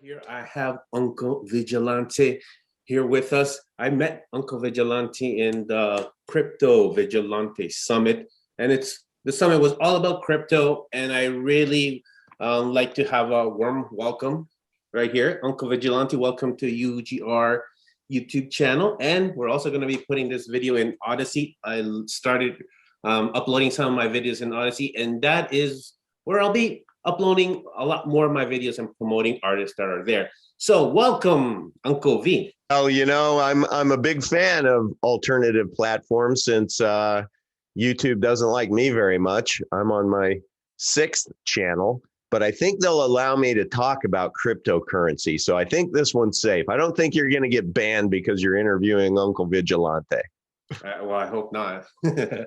Here I have Uncle Vigilante here with us. I met Uncle Vigilante in the Crypto Vigilante Summit, and the summit was all about crypto, and I really like to have a warm welcome right here. Uncle Vigilante, welcome to UGR YouTube channel, and we're also going to be putting this video in Odyssey. I started uploading some of my videos in Odyssey, and that is where I'll be uploading a lot more of my videos and promoting artists that are there. So welcome, Uncle V. Well, you know, I'm a big fan of alternative platforms since YouTube doesn't like me very much. I'm on my 6th channel, but I think they'll allow me to talk about cryptocurrency. So I think this one's safe. I don't think you're going to get banned because you're interviewing Uncle Vigilante. Well, I hope not. I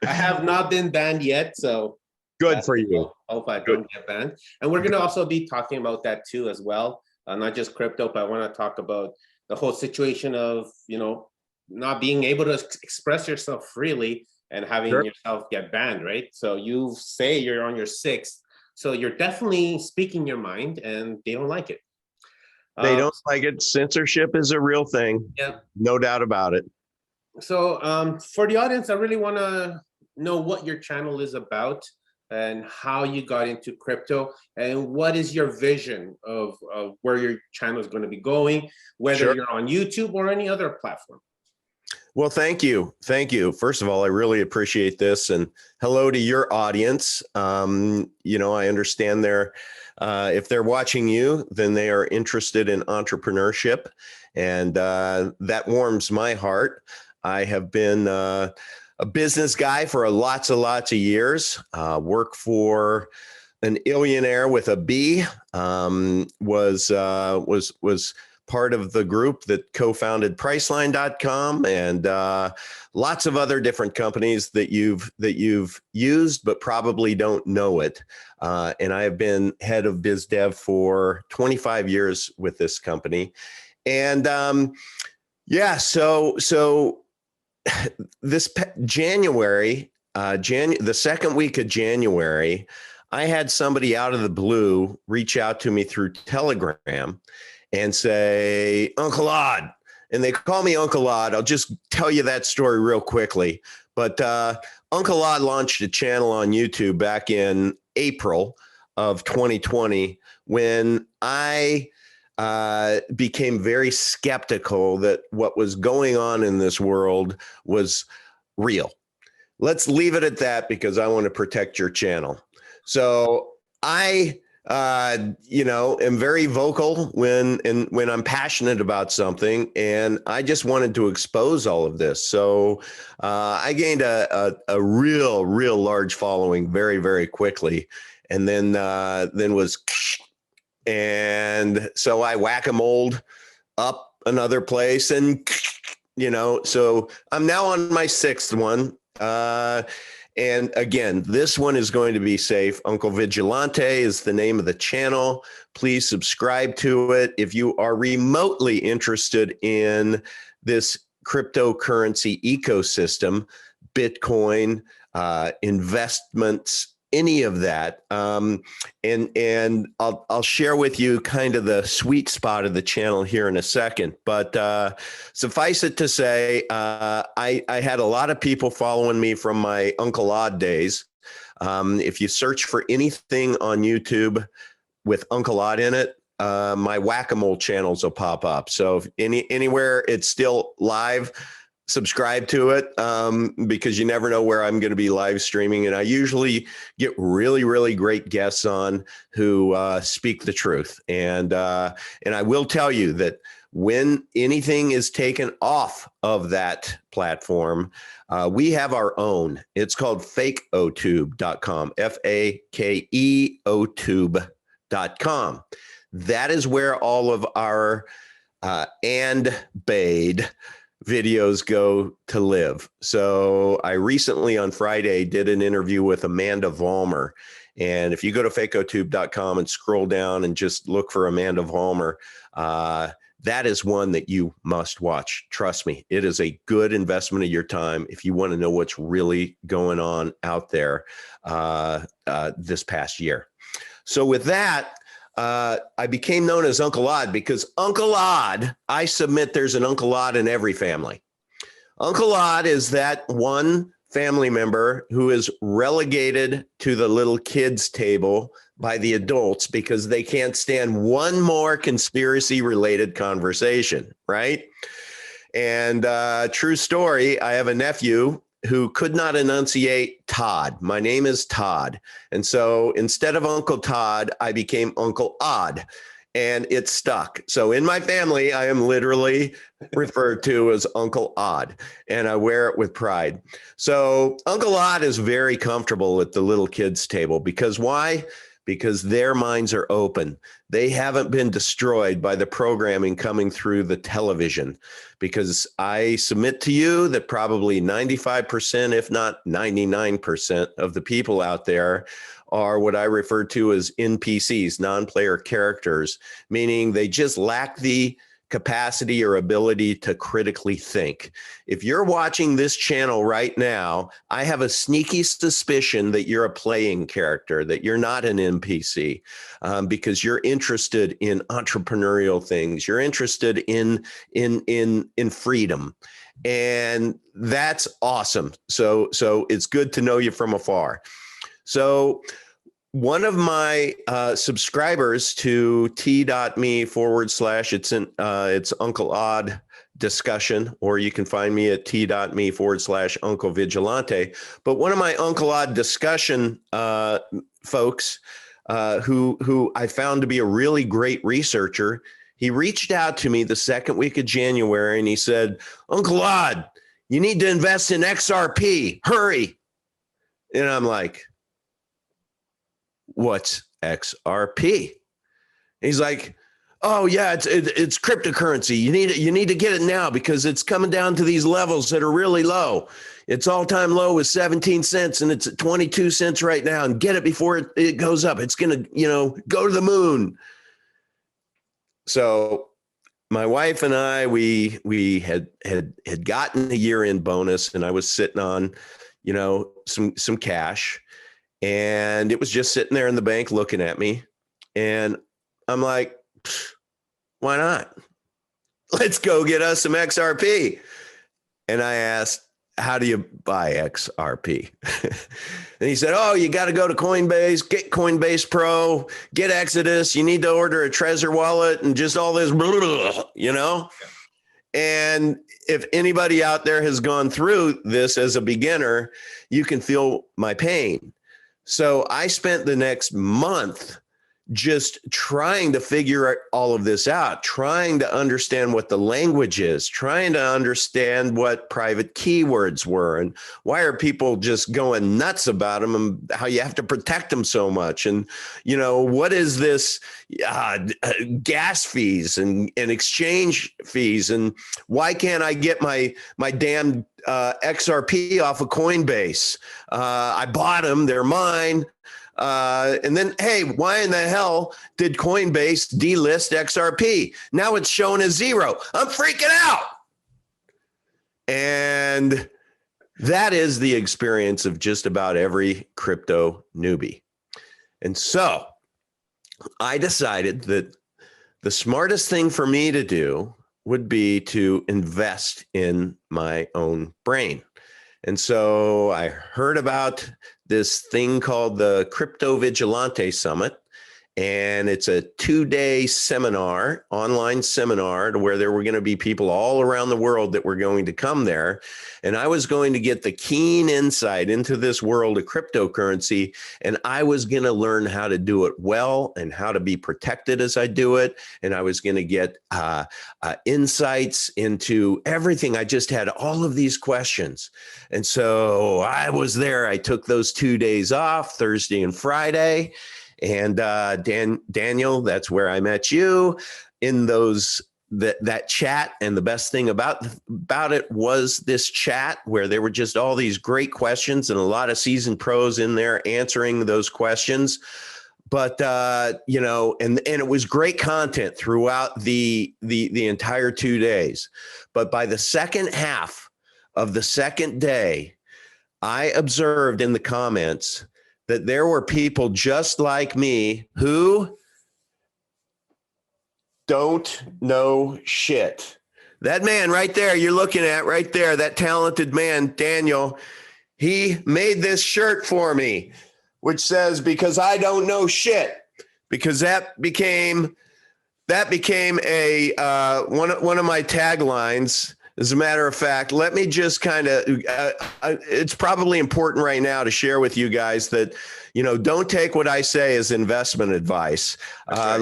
have not been banned yet, so good for you. I hope I don't get banned. And we're going to also be talking about that too as well. Not just crypto, but I want to talk about the whole situation of, you know, not being able to express yourself freely and having yourself get banned, right? So you say you're on your 6th, so you're definitely speaking your mind, and they don't like it. They don't like it. Censorship is a real thing. Yeah, no doubt about it. So for the audience, I really want to know what your channel is about and how you got into crypto, and what is your vision of where your channel is going to be going, whether you're on YouTube or any other platform. Well, thank you. Thank you. First of all, I really appreciate this, and hello to your audience. You know, I understand if they're watching you, then they are interested in entrepreneurship, and that warms my heart. I have been a business guy for lots of years. Work for an illionaire with a B. Was part of the group that co-founded Priceline.com and lots of other different companies that you've used but probably don't know it. And I have been head of biz dev for 25 years with this company. And yeah, so this January, the second week of January, I had somebody out of the blue reach out to me through Telegram and say, Uncle Odd, and they call me Uncle Odd. I'll just tell you that story real quickly. But Uncle Odd launched a channel on YouTube back in April of 2020 when I became very skeptical that what was going on in this world was real. Let's leave it at that because I want to protect your channel. So I, you know, am very vocal when I'm passionate about something, and I just wanted to expose all of this. So I gained a real large following very quickly, and then was. And so I whack-a-moled up another place, and, you know, so I'm now on my 6th one. And again, this one is going to be safe. Uncle Vigilante is the name of the channel. Please subscribe to it. If you are remotely interested in this cryptocurrency ecosystem, Bitcoin, investments, any of that. And I'll share with you kind of the sweet spot of the channel here in a second. But suffice it to say, I had a lot of people following me from my Uncle Odd days. If you search for anything on YouTube with Uncle Odd in it, my whack-a-mole channels will pop up. So if anywhere it's still live, subscribe to it, because you never know where I'm going to be live streaming. And I usually get really great guests on who speak the truth. And I will tell you that when anything is taken off of that platform, we have our own. It's called fakeotube.com, fakeotube.com. That is where all of our and Bade videos go to live. So I recently on Friday did an interview with Amanda Vollmer. And if you go to fakeotube.com and scroll down and just look for Amanda Vollmer, that is one that you must watch. Trust me, it is a good investment of your time if you want to know what's really going on out there this past year. So with that, I became known as Uncle Odd because Uncle Odd, I submit there's an Uncle Odd in every family. Uncle Odd is that one family member who is relegated to the little kids table by the adults because they can't stand one more conspiracy related conversation, right? And true story, I have a nephew who could not enunciate Todd. My name is Todd. And so instead of Uncle Todd, I became Uncle Odd, and it stuck. So in my family, I am literally referred to as Uncle Odd, and I wear it with pride. So Uncle Odd is very comfortable at the little kids table because why? Because their minds are open. They haven't been destroyed by the programming coming through the television, because I submit to you that probably 95%, if not 99% of the people out there are what I refer to as NPCs, non-player characters, meaning they just lack the capacity or ability to critically think. If you're watching this channel right now, I have a sneaky suspicion that you're a playing character, that you're not an NPC, because you're interested in entrepreneurial things. You're interested in freedom, and that's awesome. So it's good to know you from afar. So one of my subscribers to t.me / it's Uncle Odd discussion, or you can find me at t.me / Uncle Vigilante. But one of my Uncle Odd discussion folks who I found to be a really great researcher, he reached out to me the second week of January and he said, Uncle Odd, you need to invest in XRP, hurry. And I'm like, what's XRP? He's like, oh yeah, it's cryptocurrency. You need to get it now because it's coming down to these levels that are really low. Its all-time low was 17 cents and it's at 22 cents right now, and get it before it goes up. It's going to, go to the moon. So my wife and I, we had gotten a year-end bonus, and I was sitting on, some cash. And it was just sitting there in the bank looking at me. And I'm like, why not? Let's go get us some XRP. And I asked, how do you buy XRP? And he said, oh, you got to go to Coinbase, get Coinbase Pro, get Exodus. You need to order a Trezor wallet and just all this, And if anybody out there has gone through this as a beginner, you can feel my pain. So I spent the next month just trying to figure all of this out, trying to understand what the language is, trying to understand what private keywords were, and why are people just going nuts about them, and how you have to protect them so much. And, what is this gas fees and exchange fees, and why can't I get my damn XRP off of Coinbase? I bought them, they're mine. And then, hey, why in the hell did Coinbase delist XRP? Now it's shown as zero. I'm freaking out. And that is the experience of just about every crypto newbie. And so I decided that the smartest thing for me to do would be to invest in my own brain. And so I heard about this thing called the Crypto Vigilante Summit. And it's a 2-day seminar, online seminar, to where there were going to be people all around the world that were going to come there. And I was going to get the keen insight into this world of cryptocurrency. And I was going to learn how to do it well and how to be protected as I do it. And I was going to get insights into everything. I just had all of these questions. And so I was there. I took those 2 days off, Thursday and Friday. And Daniel, that's where I met you in that chat. And the best thing about it was this chat where there were just all these great questions and a lot of seasoned pros in there answering those questions. But and it was great content throughout the entire 2 days. But by the second half of the second day, I observed in the comments that there were people just like me who don't know shit. That man right there, you're looking at right there, that talented man, Daniel, he made this shirt for me, which says, because I don't know shit, because that became a one of my taglines. As a matter of fact, let me just kind of, it's probably important right now to share with you guys that, don't take what I say as investment advice. Right.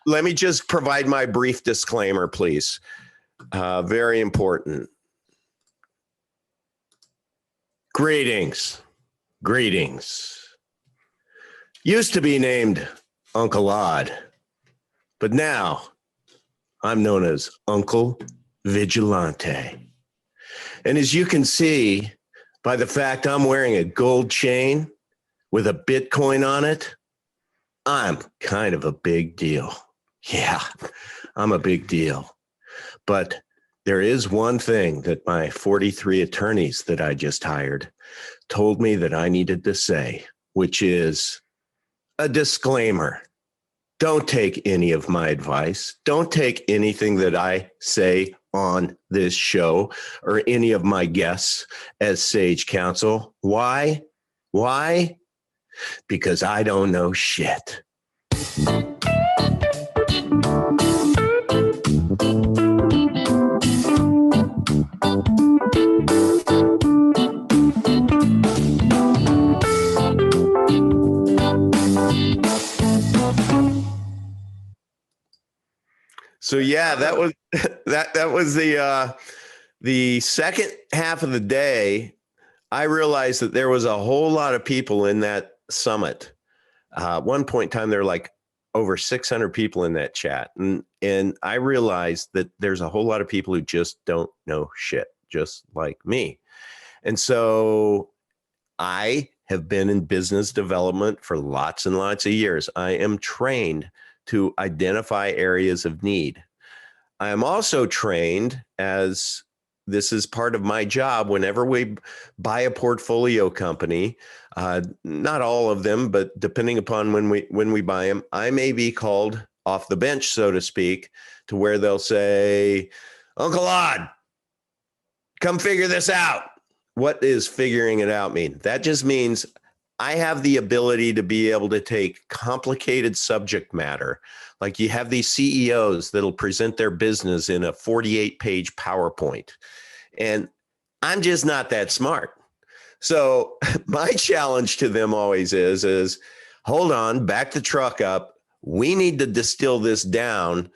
Let me just provide my brief disclaimer, please. Very important. Greetings. Used to be named Uncle Odd, but now I'm known as Uncle Vigilante. And as you can see by the fact I'm wearing a gold chain with a Bitcoin on it, I'm kind of a big deal. Yeah, I'm a big deal. But there is one thing that my 43 attorneys that I just hired told me that I needed to say, which is a disclaimer. Don't take any of my advice. Don't take anything that I say on this show or any of my guests as sage counsel. Why? Because I don't know shit. So yeah, that was the second half of the day. I realized that there was a whole lot of people in that summit. At one point in time, there were like over 600 people in that chat. And I realized that there's a whole lot of people who just don't know shit, just like me. And so I have been in business development for lots and lots of years. I am trained to identify areas of need. I am also trained, as this is part of my job, whenever we buy a portfolio company, not all of them, but depending upon when we buy them, I may be called off the bench, so to speak, to where they'll say, Uncle Odd, come figure this out. What does figuring it out mean? That just means I have the ability to be able to take complicated subject matter. Like you have these CEOs that'll present their business in a 48-page PowerPoint. And I'm just not that smart. So my challenge to them always is hold on, back the truck up. We need to distill this down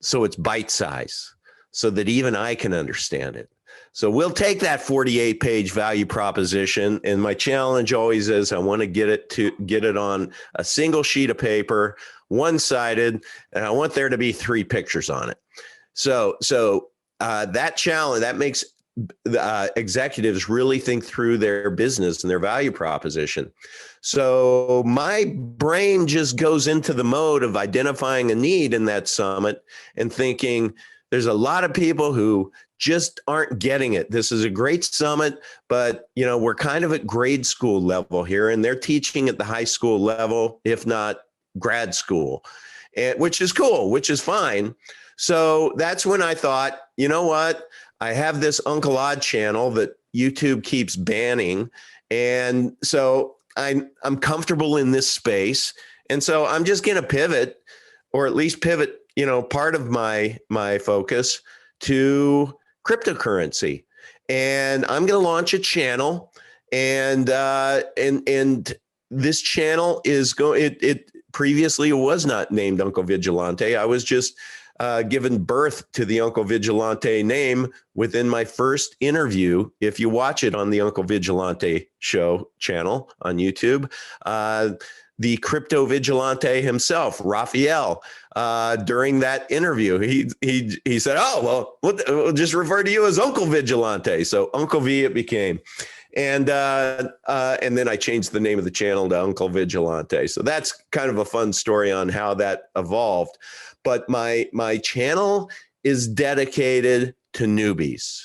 so it's bite size so that even I can understand it. So we'll take that 48-page value proposition, and my challenge always is I want to get it on a single sheet of paper, one-sided, and I want there to be 3 pictures on it. So that challenge, that makes executives really think through their business and their value proposition. So my brain just goes into the mode of identifying a need in that summit and thinking there's a lot of people who just aren't getting it. This is a great summit, but we're kind of at grade school level here, and they're teaching at the high school level, if not grad school, which is cool, which is fine. So that's when I thought, you know what? I have this Uncle Odd channel that YouTube keeps banning. And so I'm comfortable in this space. And so I'm just going to pivot, or at least pivot, part of my focus to cryptocurrency. And I'm going to launch a channel, and this channel is going, it previously was not named Uncle Vigilante. I was just given birth to the Uncle Vigilante name within my first interview. If you watch it on the Uncle Vigilante show channel on YouTube, the crypto vigilante himself, Raphael, during that interview, he said, "Oh, well, we'll just refer to you as Uncle Vigilante." So Uncle V it became. And then I changed the name of the channel to Uncle Vigilante. So that's kind of a fun story on how that evolved. But my channel is dedicated to newbies.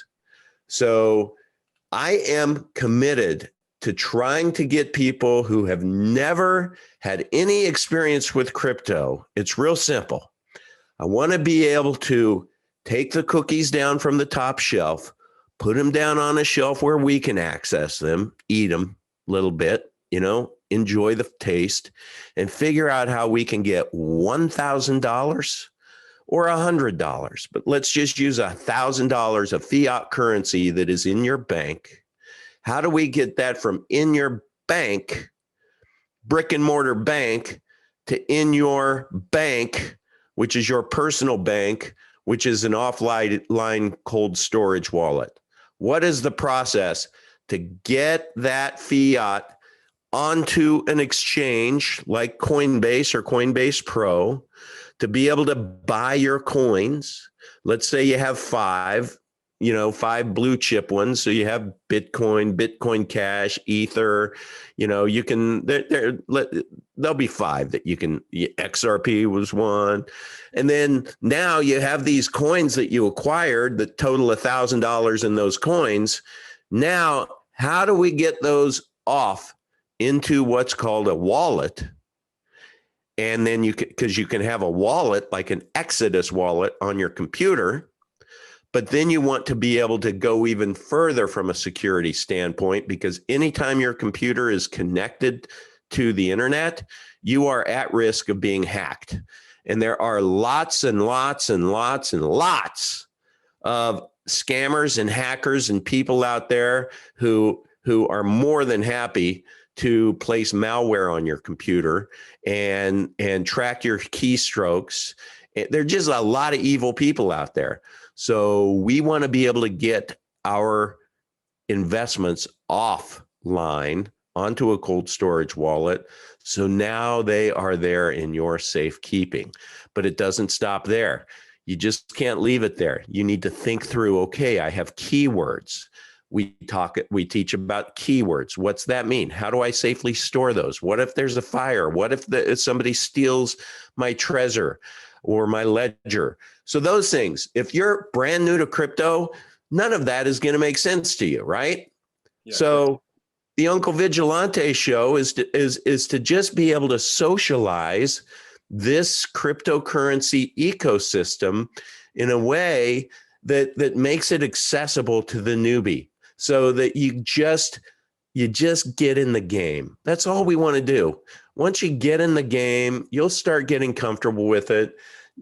So I am committed to trying to get people who have never had any experience with crypto. It's real simple. I want to be able to take the cookies down from the top shelf, put them down on a shelf where we can access them, eat them a little bit, enjoy the taste, and figure out how we can get $1,000 or $100. But let's just use $1,000 of fiat currency that is in your bank. How do we get that from in your bank, brick and mortar bank, to in your bank, which is your personal bank, which is an offline cold storage wallet? What is the process to get that fiat onto an exchange like Coinbase or Coinbase Pro to be able to buy your coins? Let's say you have five blue chip ones. So you have Bitcoin Cash, Ether, you can, there'll be five that you can, XRP was one. And then now you have these coins that you acquired that total $1,000 in those coins. Now, how do we get those off into what's called a wallet? And then because you can have a wallet like an Exodus wallet on your computer, but then you want to be able to go even further from a security standpoint, because anytime your computer is connected to the internet, you are at risk of being hacked. And there are lots and lots and lots and lots of scammers and hackers and people out there who are more than happy to place malware on your computer and track your keystrokes. There are just a lot of evil people out there. So we want to be able to get our investments offline onto a cold storage wallet. So now they are there in your safekeeping. But it doesn't stop there. You just can't leave it there. You need to think through, okay, I have keywords. We teach about keywords. What's that mean? How do I safely store those? What if there's a fire? What if somebody steals my treasure or my ledger? So those things, if you're brand new to crypto, none of that is going to make sense to you, right? Yeah, so the Uncle Vigilante show is to just be able to socialize this cryptocurrency ecosystem in a way that makes it accessible to the newbie, so that you just get in the game. That's all we want to do. Once you get in the game, you'll start getting comfortable with it.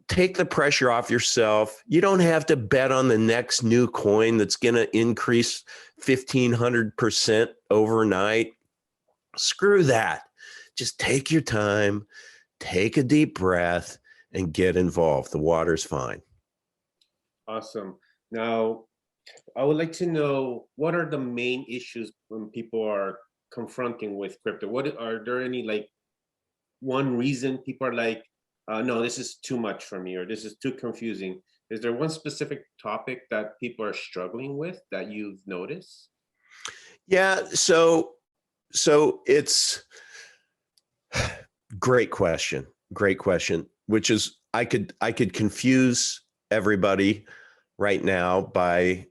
Take the pressure off yourself. You don't have to bet on the next new coin that's going to increase 1,500% overnight. Screw that. Just take your time, take a deep breath, and get involved. The water's fine. Awesome. Now, I would like to know, what are the main issues when people are confronting with crypto? Are there any, one reason people are no, this is too much for me, or this is too confusing? Is there one specific topic that people are struggling with that you've noticed? Yeah, so it's great question, which is I could confuse everybody right now by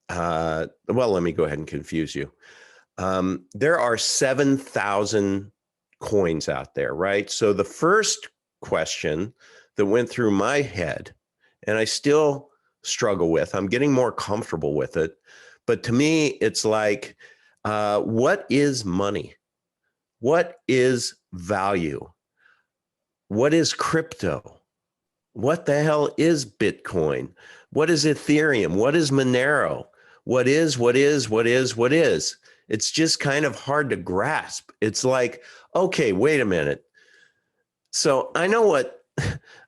let me go ahead and confuse you. There are 7,000 coins out there, right? So the first question that went through my head, and I still struggle with, I'm getting more comfortable with it, but to me, it's like, what is money? What is value? What is crypto? What the hell is Bitcoin? What is Ethereum? What is Monero? What is? It's just kind of hard to grasp. It's like, okay, wait a minute. So I know what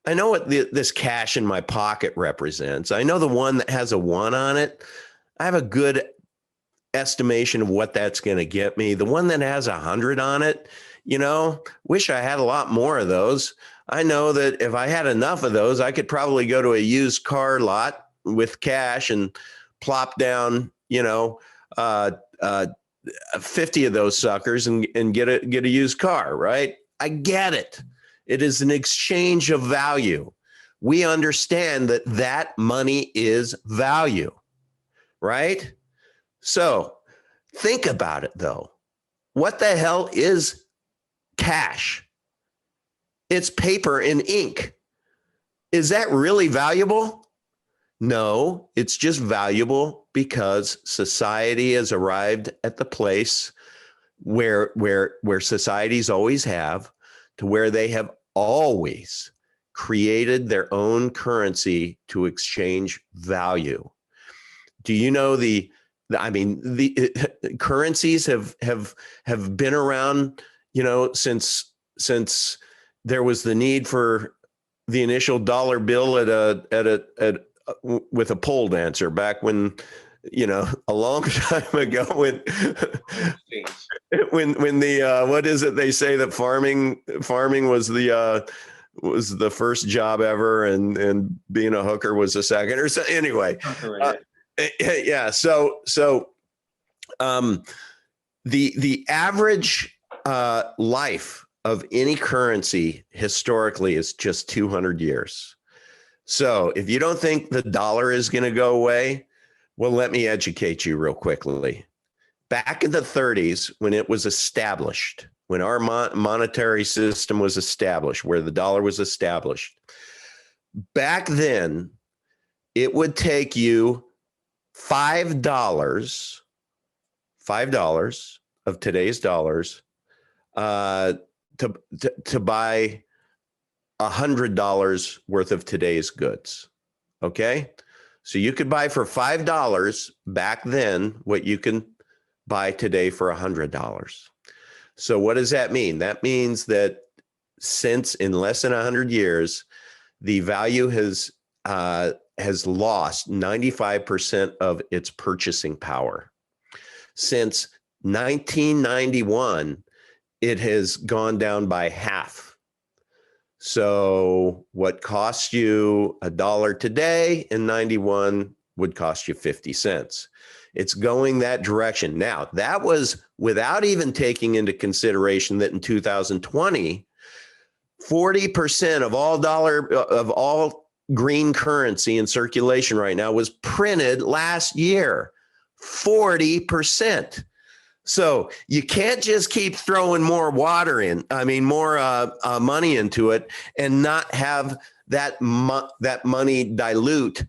this cash in my pocket represents. I know the one that has a 1 on it. I have a good estimation of what that's going to get me. The one that has 100 on it, wish I had a lot more of those. I know that if I had enough of those, I could probably go to a used car lot with cash and plop down, 50 of those suckers and get a used car, right? I get it. It is an exchange of value. We understand that money is value, right? So think about it, though. What the hell is cash? It's paper and ink. Is that really valuable? No, it's just valuable because society has arrived at the place where societies always have, to where they have always created their own currency to exchange value. Do you know the currencies have been around, since there was the need for the initial dollar bill with a pole dancer back when, a long time ago, when the what is it they say, that farming was the first job ever, and being a hooker was the second, or so. Anyway, yeah. So the average life of any currency historically is just 200 years. So if you don't think the dollar is going to go away, well, let me educate you real quickly. Back in the 30s, when it was established, when our monetary system was established, where the dollar was established, back then, it would take you $5 of today's dollars to buy $100 worth of today's goods. Okay, so you could buy for $5 back then what you can buy today for $100. So what does that mean? That means that since in less than 100 years, the value has lost 95% of its purchasing power. Since 1991, it has gone down by half. So what costs you $1 today in 91 would cost you 50 cents. It's going that direction. Now, that was without even taking into consideration that in 2020, 40% of all green currency in circulation right now was printed last year. 40%. So you can't just keep throwing more money into it and not have that money dilute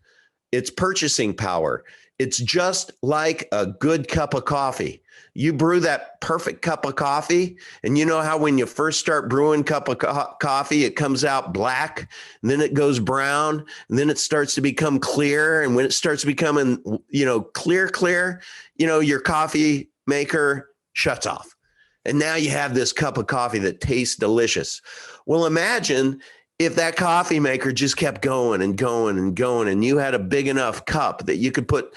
its purchasing power. It's just like a good cup of coffee. You brew that perfect cup of coffee, and you know how when you first start brewing cup of coffee, it comes out black, and then it goes brown, and then it starts to become clear. And when it starts becoming, clear, your coffee maker shuts off. And now you have this cup of coffee that tastes delicious. Well, imagine if that coffee maker just kept going and going and going, and you had a big enough cup that you could put,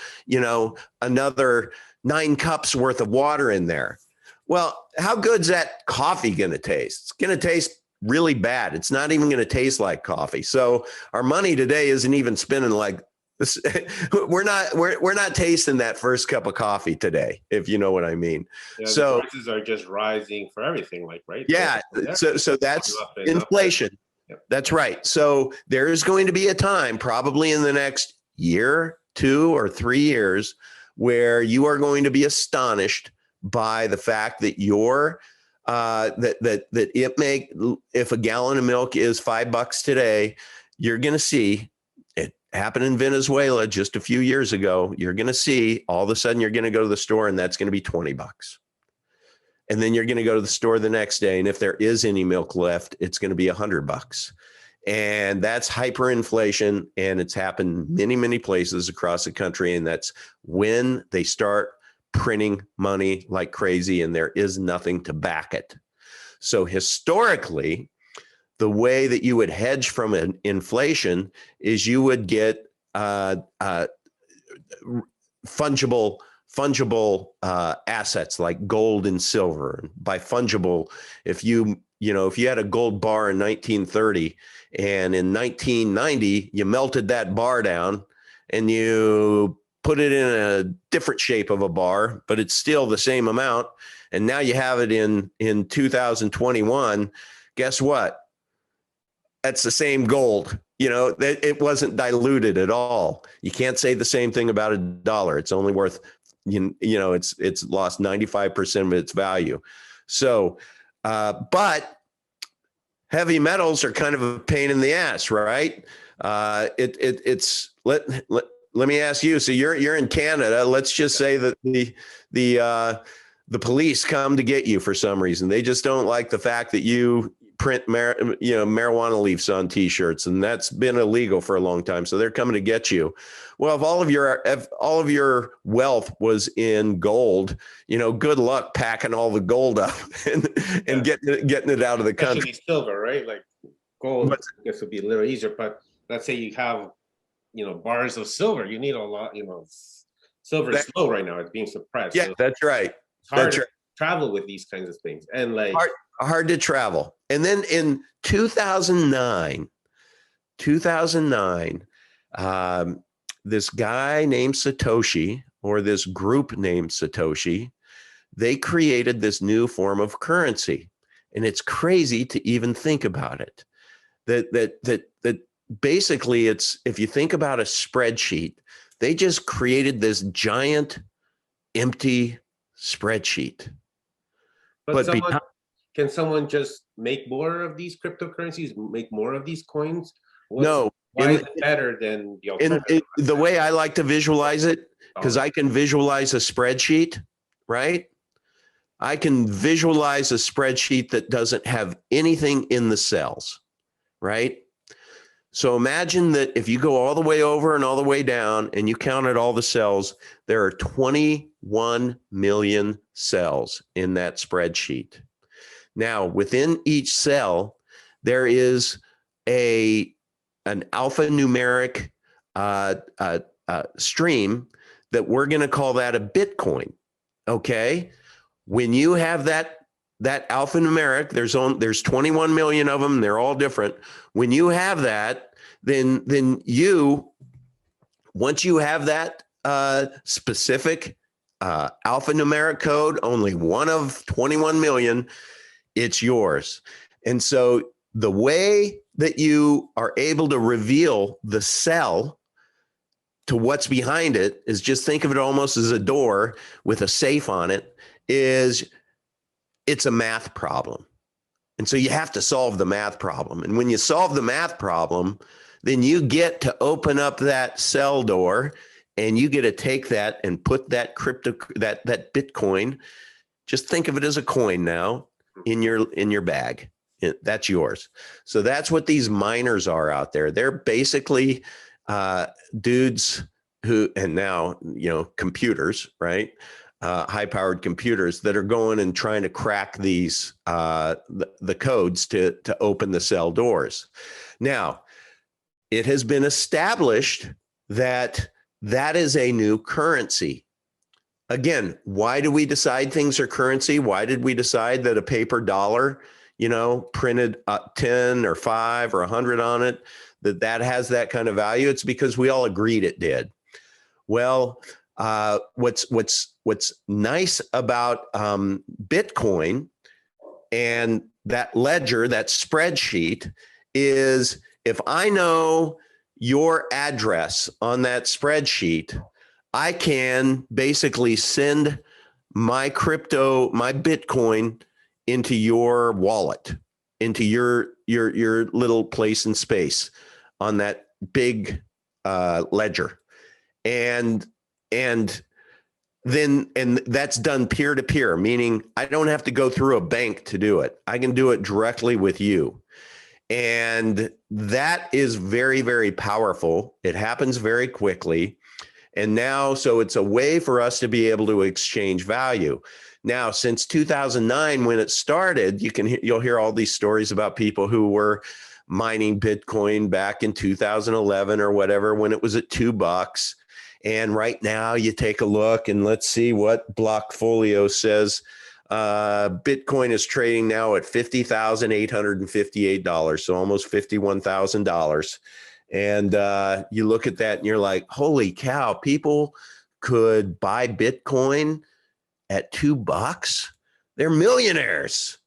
another 9 cups worth of water in there. Well, how good's that coffee going to taste? It's going to taste really bad. It's not even going to taste like coffee. So our money today isn't even spinning like this. We're not tasting that first cup of coffee today, if you know what I mean. Yeah, so the prices are just rising for everything, right? Yeah. So that's inflation. Yep. That's right. So there is going to be a time, probably in the next year, 2 or 3 years, where you are going to be astonished by the fact that if a gallon of milk is $5 today, you're going to see it happen in Venezuela just a few years ago. You're going to see all of a sudden you're going to go to the store and that's going to be $20. And then you're going to go to the store the next day, and if there is any milk left, it's going to be $100. And that's hyperinflation, and it's happened many, many places across the country. And that's when they start printing money like crazy, and there is nothing to back it. So historically, the way that you would hedge from an inflation is you would get fungible assets like gold and silver. And by fungible, if you had a gold bar in 1930 and in 1990 you melted that bar down and you put it in a different shape of a bar, but it's still the same amount, and now you have it in 2021, guess what? That's the same gold. It wasn't diluted at all. You can't say the same thing about $1. It's only worth it's lost 95% of its value. So, but heavy metals are kind of a pain in the ass, right? Let me ask you. So you're in Canada. Let's just say that the police come to get you for some reason. They just don't like the fact that you print marijuana leaves on T-shirts, and that's been illegal for a long time. So they're coming to get you. Well, if all of your wealth was in gold, good luck packing all the gold up and getting it out of the country. Especially silver, right? Like gold, I guess would be a little easier. But let's say you have, bars of silver. You need a lot. Silver is slow right now. It's being suppressed. Yeah, so that's right. it's hard to travel with these kinds of things, and like hard to travel. And then in 2009, this guy named Satoshi, or this group named Satoshi, they created this new form of currency. And it's crazy to even think about it. That basically it's, if you think about a spreadsheet, they just created this giant empty spreadsheet. But can someone just make more of these cryptocurrencies, make more of these coins? No. Why is it better than the alternative? The way I like to visualize it, because I can visualize a spreadsheet, right? I can visualize a spreadsheet that doesn't have anything in the cells, right? So imagine that if you go all the way over and all the way down and you counted all the cells, there are 21 million cells in that spreadsheet. Now, within each cell, there is an alphanumeric stream that we're going to call that a Bitcoin. Okay. When you have that alphanumeric, there's 21 million of them. They're all different. When you have that, then once you have that specific alphanumeric code, only one of 21 million, it's yours. And so the way that you are able to reveal the cell to what's behind it is, just think of it almost as a door with a safe on it. It's a math problem. And so you have to solve the math problem. And when you solve the math problem, then you get to open up that cell door, and you get to take that and put that that Bitcoin, just think of it as a coin now, in your bag. That's yours. So that's what these miners are out there. They're basically dudes who, and now, computers, right? High-powered computers that are going and trying to crack these the codes to open the cell doors. Now, it has been established that is a new currency. Again, why do we decide things are currency? Why did we decide that a paper dollar, printed 10 or 5 or 100 on it, that has that kind of value? It's because we all agreed it did. Well, what's nice about Bitcoin and that ledger, that spreadsheet, is if I know your address on that spreadsheet, I can basically send my Bitcoin into your wallet, into your little place in space on that big ledger. And that's done peer to peer, meaning I don't have to go through a bank to do it. I can do it directly with you. And that is very, very powerful. It happens very quickly. And now, so it's a way for us to be able to exchange value. Now, since 2009, when it started, you'll hear all these stories about people who were mining Bitcoin back in 2011 or whatever, when it was at $2. And right now you take a look and let's see what Blockfolio says. Bitcoin is trading now at $50,858, so almost $51,000. And you look at that and you're like, holy cow, people could buy Bitcoin at $2. They're millionaires,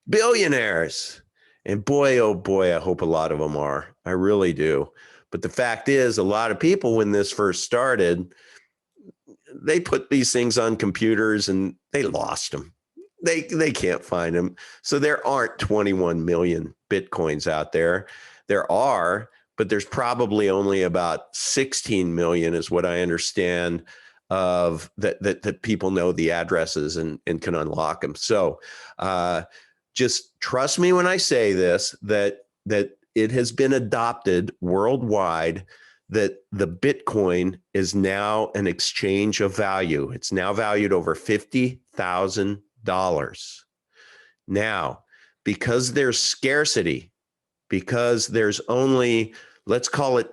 billionaires. And boy, oh boy, I hope a lot of them are. I really do. But the fact is, a lot of people, when this first started, they put these things on computers and they lost them. They can't find them. So there aren't 21 million Bitcoins out there. There are, but there's probably only about 16 million is what I understand of that people know the addresses and can unlock them. So just trust me when I say this, that it has been adopted worldwide, that the Bitcoin is now an exchange of value. It's now valued over $50,000. Now, because there's scarcity, because there's only, let's call it,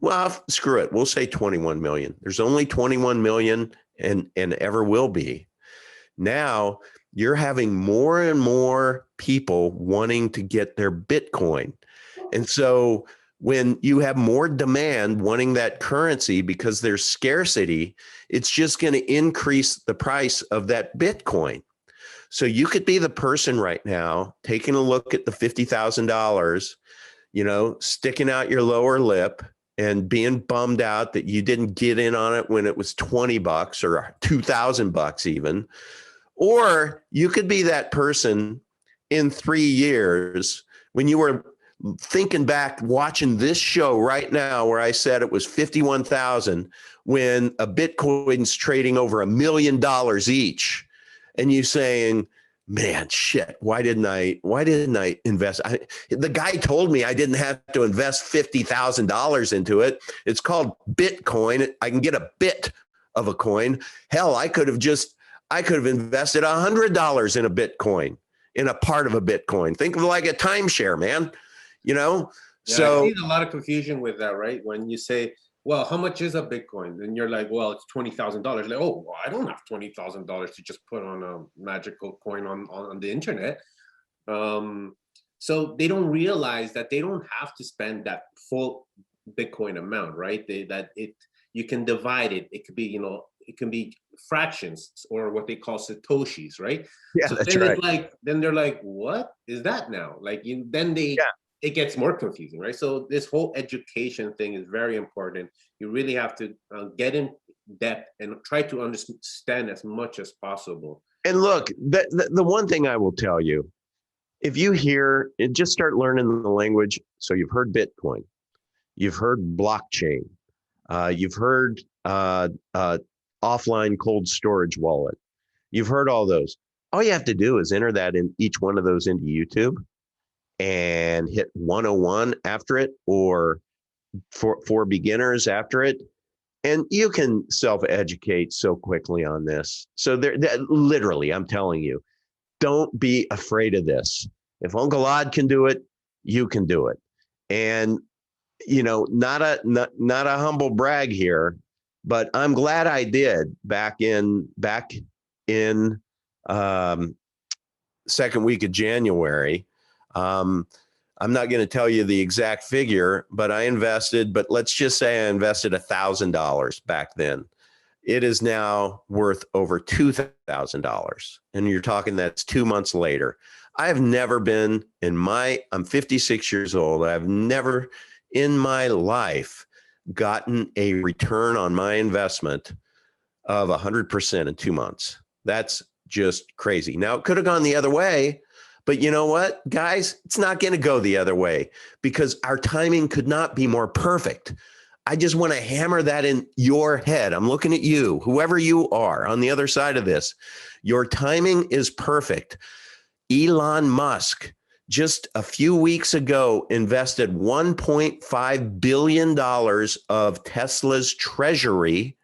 well, screw it, we'll say 21 million. There's only 21 million and ever will be. Now you're having more and more people wanting to get their Bitcoin. And so when you have more demand wanting that currency because there's scarcity, it's just going to increase the price of that Bitcoin. So you could be the person right now taking a look at the $50,000, you know, sticking out your lower lip and being bummed out that you didn't get in on it when it was $20 or $2,000 even. Or you could be that person in 3 years when you were thinking back, watching this show right now where I said it was 51,000 when a Bitcoin's trading over $1 million each, and you saying, man, shit, why didn't I invest? The guy told me I didn't have to invest $50,000 into it. It's called Bitcoin. I can get a bit of a coin. Hell, I could have invested $100 in a Bitcoin, in a part of a Bitcoin. Think of it like a timeshare, man. You know, Yeah, so I see a lot of confusion with that, right? When you say, well, how much is a Bitcoin? And you're like, well, it's $20,000. Like, oh, well, I don't have $20,000 to just put on a magical coin on the internet. So they don't realize that they don't have to spend that full Bitcoin amount, right? You can divide it. It could be, you know, it can be fractions or what they call Satoshis, right? yeah, So that's then right. it's like, then they're like, what is that now? Like, it gets more confusing, right? So this whole education thing is very important. You really have to get in depth and try to understand as much as possible. And look, the one thing I will tell you, if you hear it, just start learning the language. So you've heard Bitcoin, you've heard blockchain, you've heard offline cold storage wallet. You've heard all those. All you have to do is enter that in each one of those into YouTube and hit 101 after it, or for beginners after it. And you can self-educate so quickly on this. So literally, I'm telling you, don't be afraid of this. If Uncle Odd can do it, you can do it. And, you know, not a humble brag here, but I'm glad I did back in second week of January. I'm not going to tell you the exact figure, but let's just say I invested $1,000 back then. It is now worth over $2,000. And you're talking that's 2 months later. I have never been I'm 56 years old. I've never in my life gotten a return on my investment of 100% in 2 months. That's just crazy. Now, it could have gone the other way, but you know what, guys? It's not going to go the other way because our timing could not be more perfect. I just want to hammer that in your head. I'm looking at you, whoever you are on the other side of this. Your timing is perfect. Elon Musk just a few weeks ago invested $1.5 billion of Tesla's treasury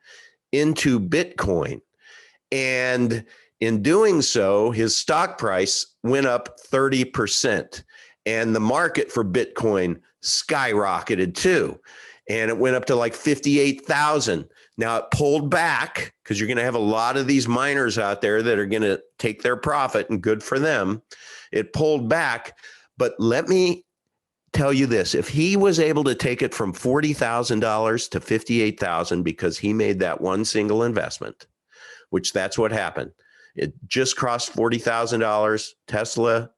into Bitcoin. And in doing so, his stock price went up 30%. And the market for Bitcoin skyrocketed too. And it went up to like 58,000. Now it pulled back because you're going to have a lot of these miners out there that are going to take their profit, and good for them. It pulled back. But let me tell you this. If he was able to take it from $40,000 to $58,000 because he made that one single investment, which that's what happened. It just crossed $40,000. Tesla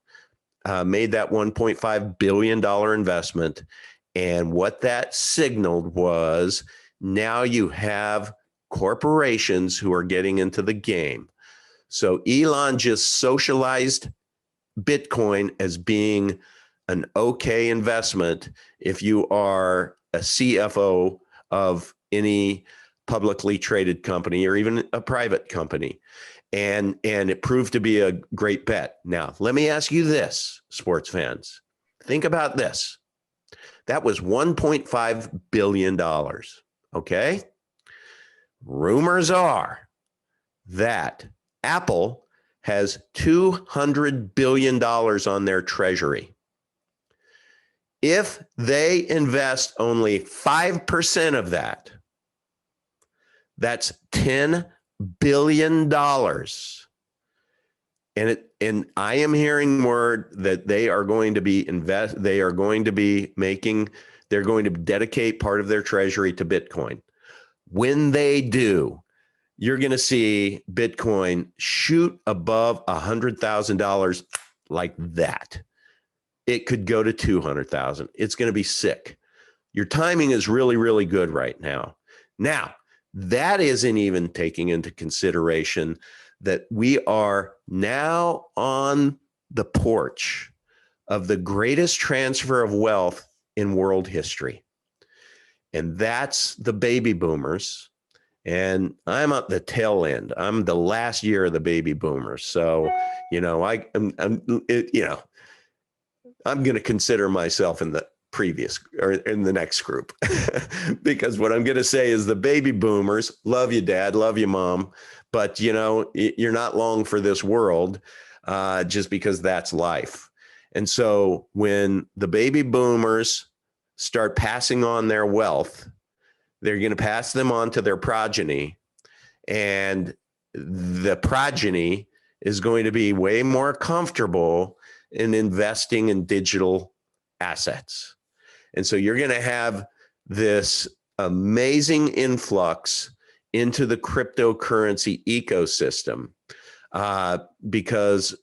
made that $1.5 billion investment. And what that signaled was now you have corporations who are getting into the game. So Elon just socialized Bitcoin as being an okay investment if you are a CFO of any publicly traded company or even a private company. And it proved to be a great bet. Now, let me ask you this, sports fans. Think about this. That was $1.5 billion. Okay. Rumors are that Apple has $200 billion on their treasury. If they invest only 5% of that, that's $10 billion. And I am hearing word that they are going to be they're going to dedicate part of their treasury to Bitcoin. When they do, you're going to see Bitcoin shoot above $100,000 like that. It could go to 200,000. It's going to be sick. Your timing is really, really good right now. Now, that isn't even taking into consideration that we are now on the porch of the greatest transfer of wealth in world history. And that's the baby boomers. And I'm at the tail end. I'm the last year of the baby boomers. So, I'm going to consider myself in the previous or in the next group because what I'm going to say is the baby boomers, love you, dad, love you, mom. But, you're not long for this world just because that's life. And so when the baby boomers start passing on their wealth, they're going to pass them on to their progeny. And the progeny is going to be way more comfortable in investing in digital assets. And so you're going to have this amazing influx into the cryptocurrency ecosystem because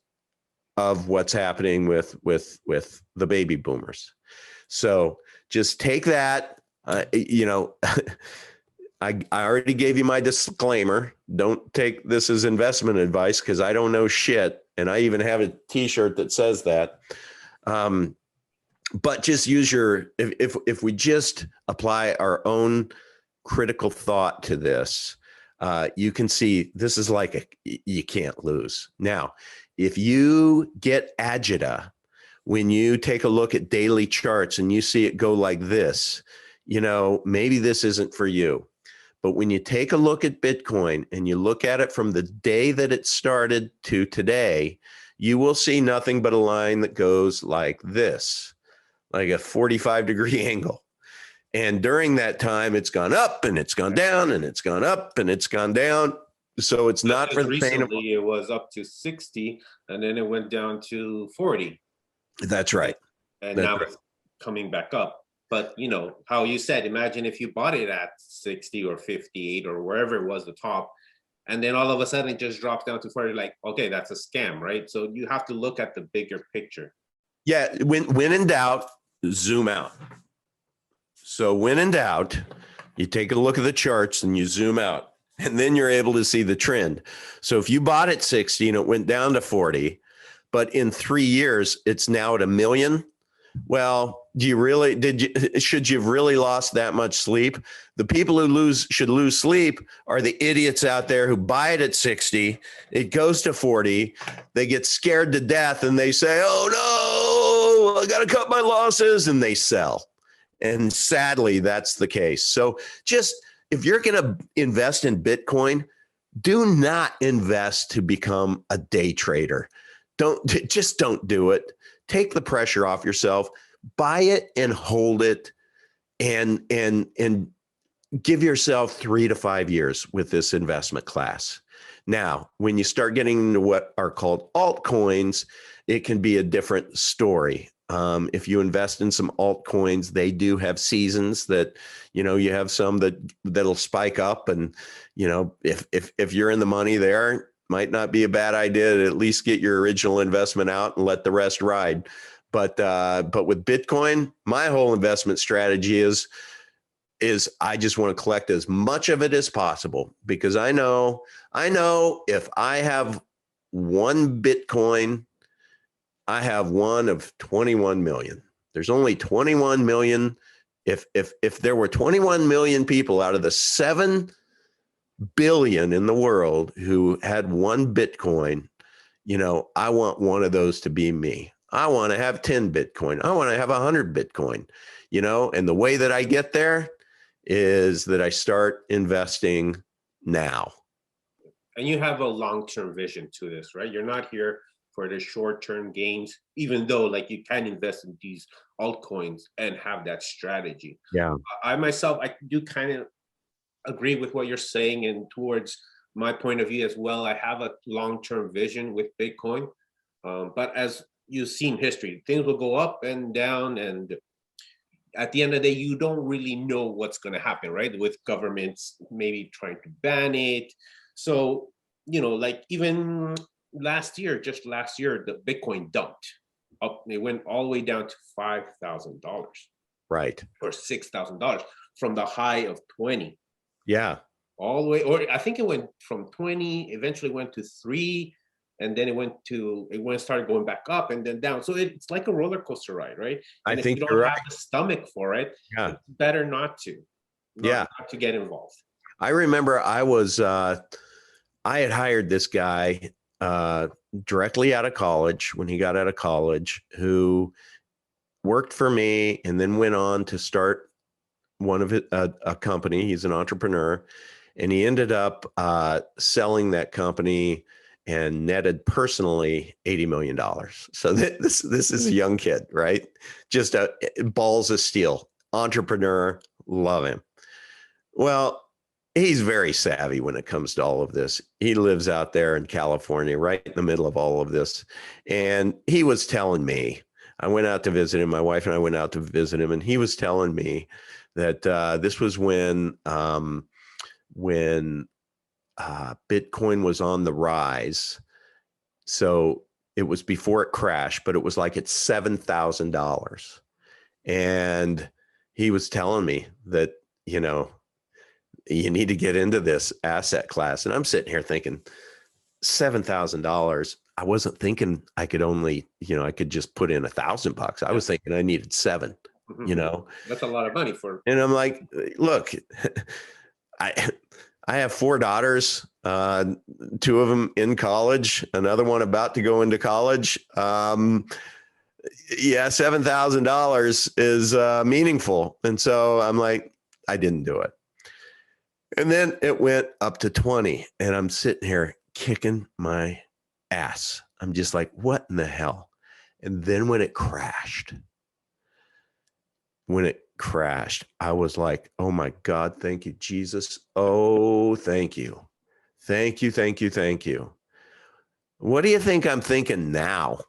of what's happening with the baby boomers. So just take that, I already gave you my disclaimer. Don't take this as investment advice because I don't know shit. And I even have a t-shirt that says that. But just use if we just apply our own critical thought to this, you can see this is like you can't lose. Now, if you get agita, when you take a look at daily charts and you see it go like this, maybe this isn't for you. But when you take a look at Bitcoin and you look at it from the day that it started to today, you will see nothing but a line that goes like this, like a 45-degree angle. And during that time, it's gone up and it's gone down and it's gone up and it's gone down. So it's not for the faint of... Recently, it was up to 60 and then it went down to 40. That's right. And now it's coming back up. But how you said, imagine if you bought it at 60 or 58 or wherever it was the top, and then all of a sudden it just drops down to 40, like, okay, that's a scam, right? So you have to look at the bigger picture. Yeah, when in doubt, zoom out. So when in doubt, you take a look at the charts and you zoom out, and then you're able to see the trend. So if you bought at 60 and it went down to 40, but in 3 years, it's now at $1 million. Well, should you have really lost that much sleep? The people who should lose sleep are the idiots out there who buy it at 60. It goes to 40. They get scared to death and they say, oh no, I got to cut my losses. And they sell. And sadly, that's the case. So just if you're going to invest in Bitcoin, do not invest to become a day trader. Don't do it. Take the pressure off yourself, buy it and hold it and give yourself 3 to 5 years with this investment class. Now, when you start getting into what are called altcoins, it can be a different story. If you invest in some altcoins, they do have seasons that, you have some that'll spike up and, if you're in the money there, might not be a bad idea to at least get your original investment out and let the rest ride. But with Bitcoin, my whole investment strategy is I just want to collect as much of it as possible because I know if I have one Bitcoin, I have one of 21 million. There's only 21 million. If there were 21 million people out of the 7 billion in the world who had one Bitcoin, you know, I want one of those to be me. I want to have 10 Bitcoin. I want to have 100 Bitcoin, you know, and the way that I get there is that I start investing now. And you have a long-term vision to this, right? You're not here for the short-term gains, even though like you can invest in these altcoins and have that strategy. Yeah. I myself, I do kind of agree with what you're saying, and towards my point of view as well. I have a long-term vision with Bitcoin, but as you've seen history, things will go up and down, and at the end of the day, you don't really know what's going to happen, right? With governments maybe trying to ban it. So, you know, like even just last year, the Bitcoin dumped up. It went all the way down to $5,000, Right. or $6,000 from the high of 20. Yeah. All the way, or I think it went from 20, eventually went to 3, and then it started going back up and then down. So it's like a roller coaster ride, right? I And if think you you're don't right. have the stomach for it, Yeah. it's better not to get involved. I remember I had hired this guy directly out of college, when he got out of college, who worked for me and then went on to start one of a company. He's an entrepreneur, and he ended up selling that company and netted personally $80 million. So this is a young kid, right? Just balls of steel, entrepreneur, love him. Well, he's very savvy when it comes to all of this. He lives out there in California, right in the middle of all of this. And he was telling me, I went out to visit him, my wife and I went out to visit him, and he was telling me that this was when Bitcoin was on the rise. So it was before it crashed, but it was like at $7,000. And he was telling me that, you know, you need to get into this asset class. And I'm sitting here thinking, $7,000. I wasn't thinking I could only, you know, I could just put in $1,000. I was thinking I needed 7, you know. That's a lot of money for. And I'm like, look, I have 4 daughters, 2 of them in college, another one about to go into college. Yeah, $7,000 is meaningful. And so I'm like, I didn't do it. And then it went up to 20, and I'm sitting here kicking my ass. I'm just like, what in the hell? And then when it crashed, I was like, oh my God, thank you, Jesus. Oh, thank you. Thank you, thank you, thank you. What do you think I'm thinking now?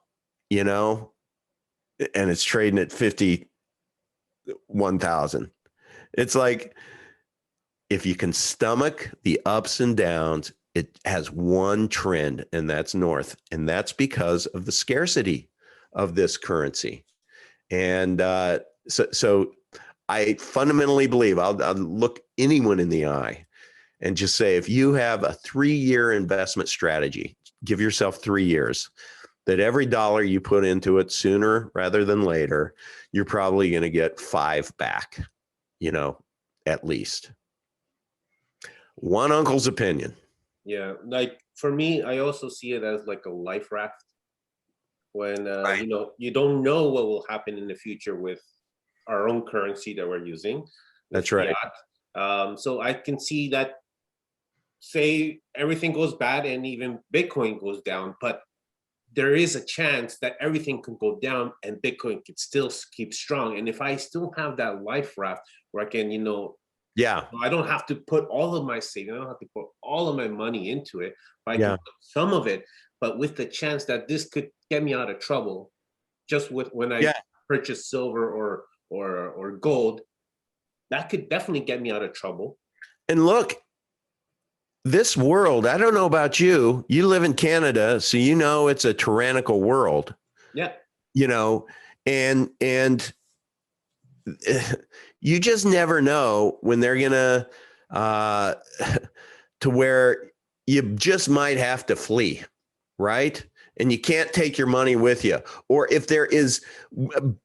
You know, and it's trading at 51,000. It's like, if you can stomach the ups and downs, it has one trend, and that's north. And that's because of the scarcity of this currency. And so I fundamentally believe, I'll look anyone in the eye and just say, if you have a 3-year investment strategy, give yourself 3 years, that every dollar you put into it, sooner rather than later, you're probably going to get 5 back, you know, at least. One uncle's opinion. Yeah, like for me, I also see it as like a life raft. When Right. you know, you don't know what will happen in the future with our own currency that we're using. That's right. So I can see that, say everything goes bad and even Bitcoin goes down, but there is a chance that everything can go down and Bitcoin can still keep strong. And if I still have that life raft where I can, you know, Yeah. I don't have to put all of my savings, I don't have to put all of my money into it, but I Yeah. can put some of it, but with the chance that this could get me out of trouble, just with when I purchase silver or gold, that could definitely get me out of trouble. And look, this world, I don't know about you, you live in Canada, so you know it's a tyrannical world. Yeah. You know, and you just never know when they're gonna to where you just might have to flee, right? and you can't take your money with you. Or if there is,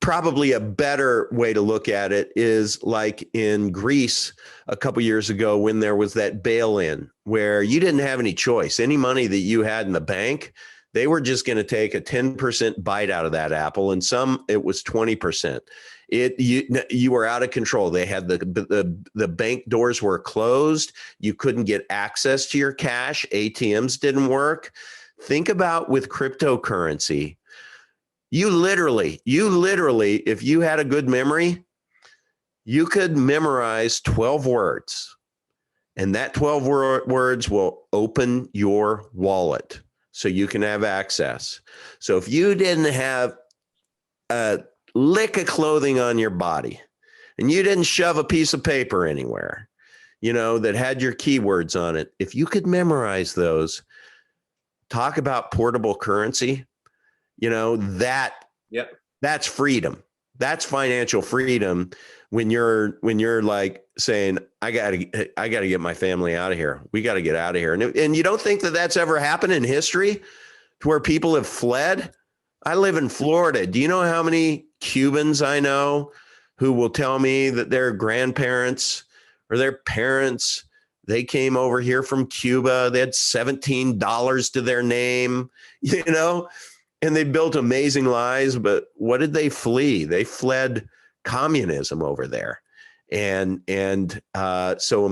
probably a better way to look at it is like in Greece a couple years ago when there was that bail-in where you didn't have any choice. Any money that you had in the bank, they were just going to take a 10% bite out of that apple, and some it was 20%. You were out of control. They had the bank doors were closed. You couldn't get access to your cash. ATMs didn't work. Think about with cryptocurrency. You literally, if you had a good memory, you could memorize 12 words, and that 12 words will open your wallet so you can have access. So if you didn't have a lick of clothing on your body and you didn't shove a piece of paper anywhere, that had your keywords on it, if you could memorize those, talk about portable currency, that's freedom. That's financial freedom when you're like saying, I gotta get my family out of here. We got to get out of here. And you don't think that that's ever happened in history to where people have fled? I live in Florida. Do you know how many Cubans I know who will tell me that their grandparents or their parents, they came over here from Cuba. They had $17 to their name, and they built amazing lives. But what did they flee? They fled communism over there. And so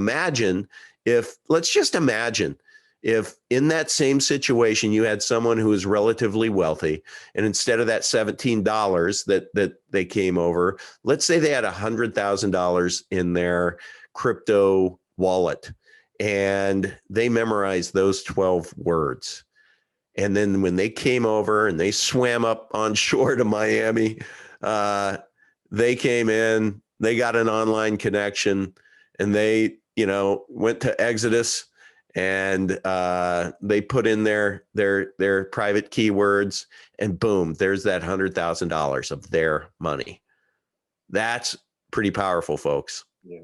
let's just imagine if in that same situation you had someone who is relatively wealthy, and instead of that $17 that they came over, let's say they had $100,000 in their crypto wallet, and they memorized those 12 words. And then when they came over and they swam up on shore to Miami, they came in, they got an online connection, and they, went to Exodus, and they put in their private keywords, and boom, there's that $100,000 of their money. That's pretty powerful, folks. Yeah.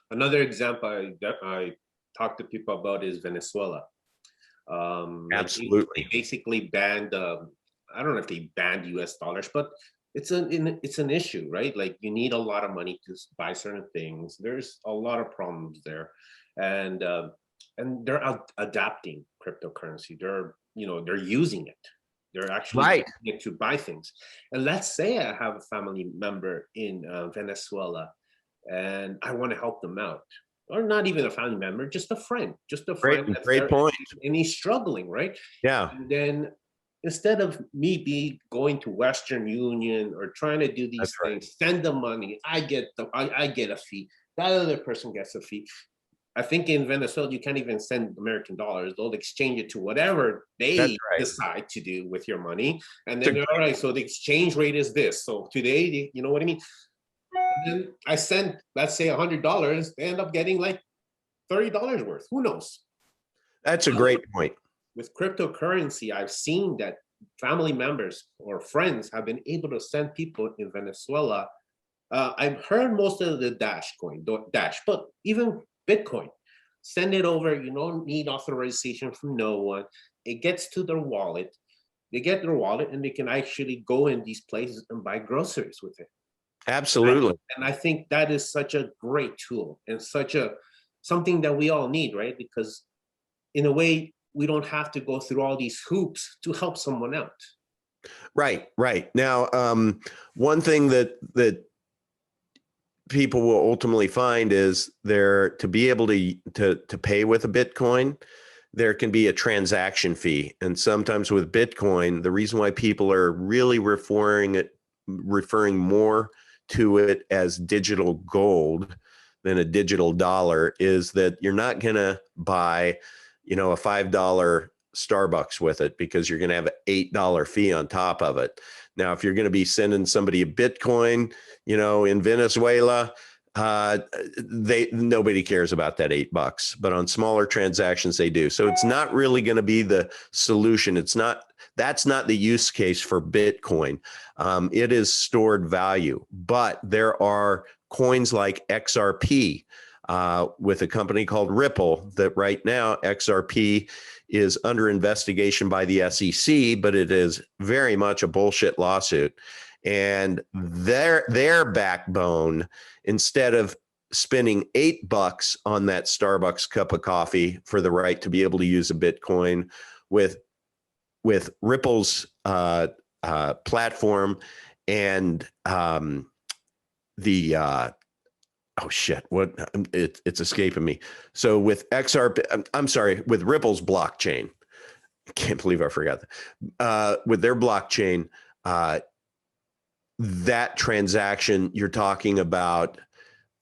Another example I talk to people about is Venezuela. Absolutely. They basically banned, I don't know if they banned US dollars, but it's an issue, right? Like you need a lot of money to buy certain things. There's a lot of problems there. And they're adapting cryptocurrency. They're using it. They're actually using it to buy things. And let's say I have a family member in Venezuela and I want to help them out. Or not even a family member, just a friend. Great point. And he's struggling, right? Yeah. And then instead of me going to Western Union or trying to do these things, send the money, I get a fee. That other person gets a fee. I think in Venezuela, you can't even send American dollars. They'll exchange it to whatever they decide to do with your money. And then, all right, so the exchange rate is this. So today, you know what I mean? And then I send, let's say $100, they end up getting like $30 worth. Who knows? That's a great point. With cryptocurrency, I've seen that family members or friends have been able to send people in Venezuela. I've heard most of the Dash, but even Bitcoin, send it over. You don't need authorization from no one. It gets to their wallet. They get their wallet and they can actually go in these places and buy groceries with it. Absolutely. And I think that is such a great tool and something that we all need, right? Because in a way, we don't have to go through all these hoops to help someone out. Right. Now, one thing that people will ultimately find is to be able to pay with a Bitcoin, there can be a transaction fee. And sometimes with Bitcoin, the reason why people are really referring more to it as digital gold than a digital dollar is that you're not going to buy, a $5 Starbucks with it because you're going to have an $8 fee on top of it. Now, if you're going to be sending somebody a Bitcoin, in Venezuela, nobody cares about that $8, but on smaller transactions, they do. So it's not really going to be the solution. That's not the use case for Bitcoin. It is stored value, but there are coins like XRP with a company called Ripple that right now XRP is under investigation by the SEC, but it is very much a bullshit lawsuit. And their backbone, instead of spending $8 on that Starbucks cup of coffee for the right to be able to use a Bitcoin with Ripple's platform and oh shit, what it's escaping me. So with XRP, I'm sorry, with Ripple's blockchain, I can't believe I forgot that. With their blockchain, that transaction you're talking about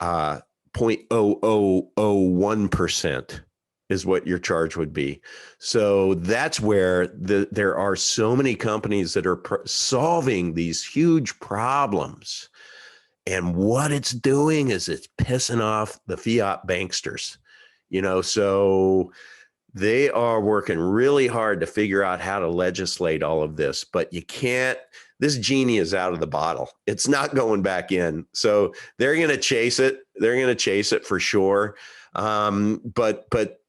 0.0001% is what your charge would be. So that's where there are so many companies that are solving these huge problems. And what it's doing is it's pissing off the fiat banksters, so they are working really hard to figure out how to legislate all of this, but you can't, this genie is out of the bottle. It's not going back in. So they're going to chase it. They're going to chase it for sure. But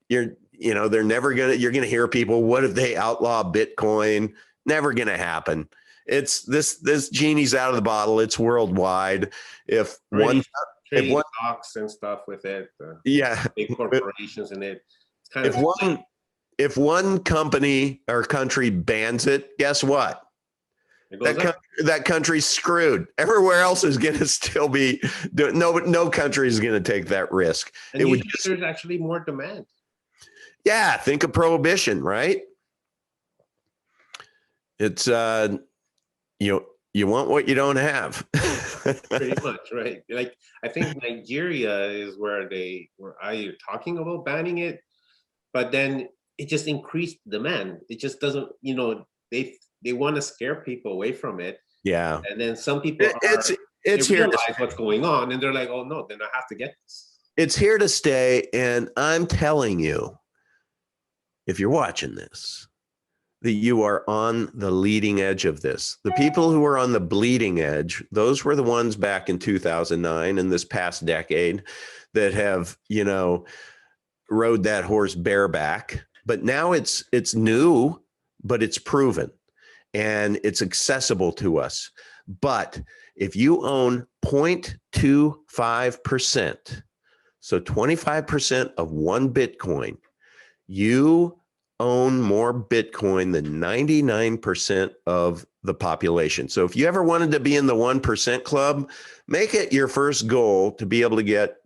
they're never going to, you're going to hear people, what if they outlaw Bitcoin? Never going to happen. It's this genie's out of the bottle. It's worldwide. If one stocks and stuff with it, big corporations in it. It's kind if one company or country bans it, guess what? That country's screwed. Everywhere else is going to still be doing. No country is going to take that risk. And there's actually more demand. Yeah, think of prohibition, right? It's you want what you don't have. Pretty much, right? Like, I think Nigeria is where they were either talking about banning it, but then it just increased demand. It just doesn't, they want to scare people away from it. Yeah. And then some people they realize what's going on, and they're like, oh no, then I have to get this. It's here to stay. And I'm telling you, if you're watching this, that you are on the leading edge of this. The people who are on the bleeding edge, those were the ones back in 2009 and this past decade that have, rode that horse bareback. But now it's new, but it's proven and it's accessible to us. But if you own 0.25%, so 25% of one Bitcoin, you own more Bitcoin than 99% of the population. So if you ever wanted to be in the 1% club, make it your first goal to be able to get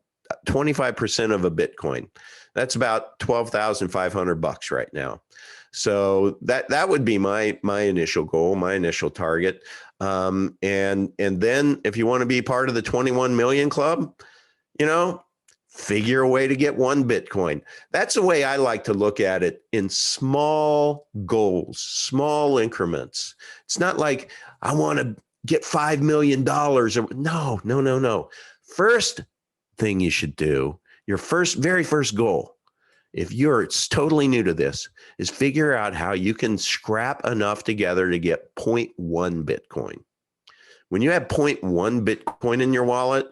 25% of a Bitcoin. That's about $12,500 right now. So that would be my initial goal, my initial target. And then if you want to be part of the 21 million club, figure a way to get one Bitcoin. That's the way I like to look at it, in small goals, small increments. It's not like I want to get $5 million. No. First thing you should do, your very first goal, if you're totally new to this, is figure out how you can scrap enough together to get 0.1 Bitcoin. When you have 0.1 Bitcoin in your wallet,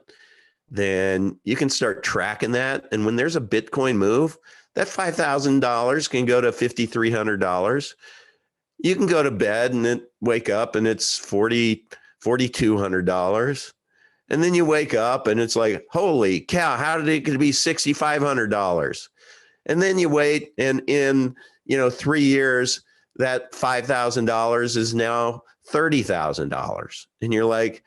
then you can start tracking that. And when there's a Bitcoin move, that $5,000 can go to $5,300. You can go to bed and wake up and it's $4,200. And then you wake up and it's like, holy cow, how did it be $6,500? And then you wait, and in 3 years, that $5,000 is now $30,000. And you're like,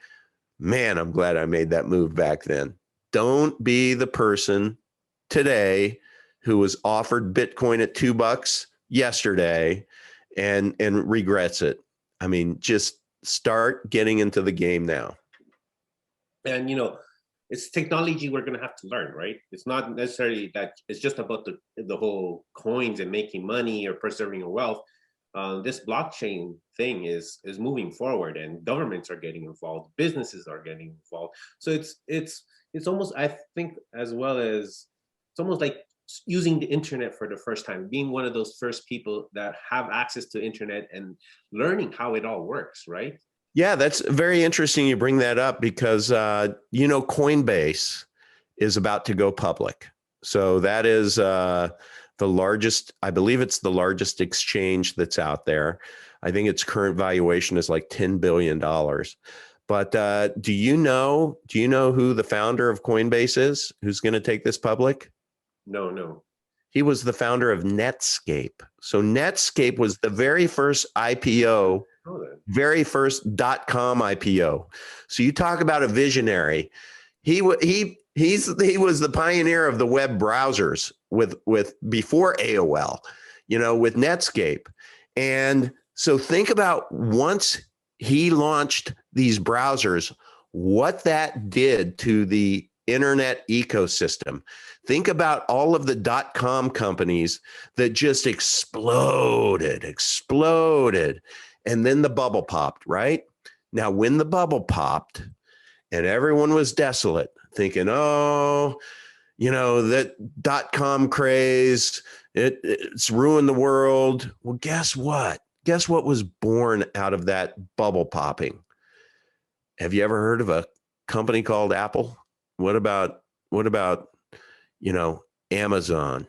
man, I'm glad I made that move back then. Don't be the person today who was offered Bitcoin at $2 yesterday and regrets it. I mean, just start getting into the game now. And, it's technology we're going to have to learn, right? It's not necessarily that it's just about the whole coins and making money or preserving your wealth. This blockchain thing is moving forward, and governments are getting involved, businesses are getting involved. So it's almost, I think, as well as it's almost like using the internet for the first time, being one of those first people that have access to internet and learning how it all works, right? Yeah, that's very interesting you bring that up because, Coinbase is about to go public. So that is the largest, I believe it's the largest exchange that's out there. I think its current valuation is like $10 billion. But do you know who the founder of Coinbase is? Who's going to take this public? No. He was the founder of Netscape. So Netscape was the very first IPO, very first .com IPO. So you talk about a visionary. He was the pioneer of the web browsers with before AOL, with Netscape. And so think about once he launched these browsers, what that did to the internet ecosystem. Think about all of the .com companies that just exploded. And then the bubble popped, right? Now, when the bubble popped and everyone was desolate, thinking, that .com craze, it's ruined the world. Well, guess what? Guess what was born out of that bubble popping? Have you ever heard of a company called Apple? What about Amazon?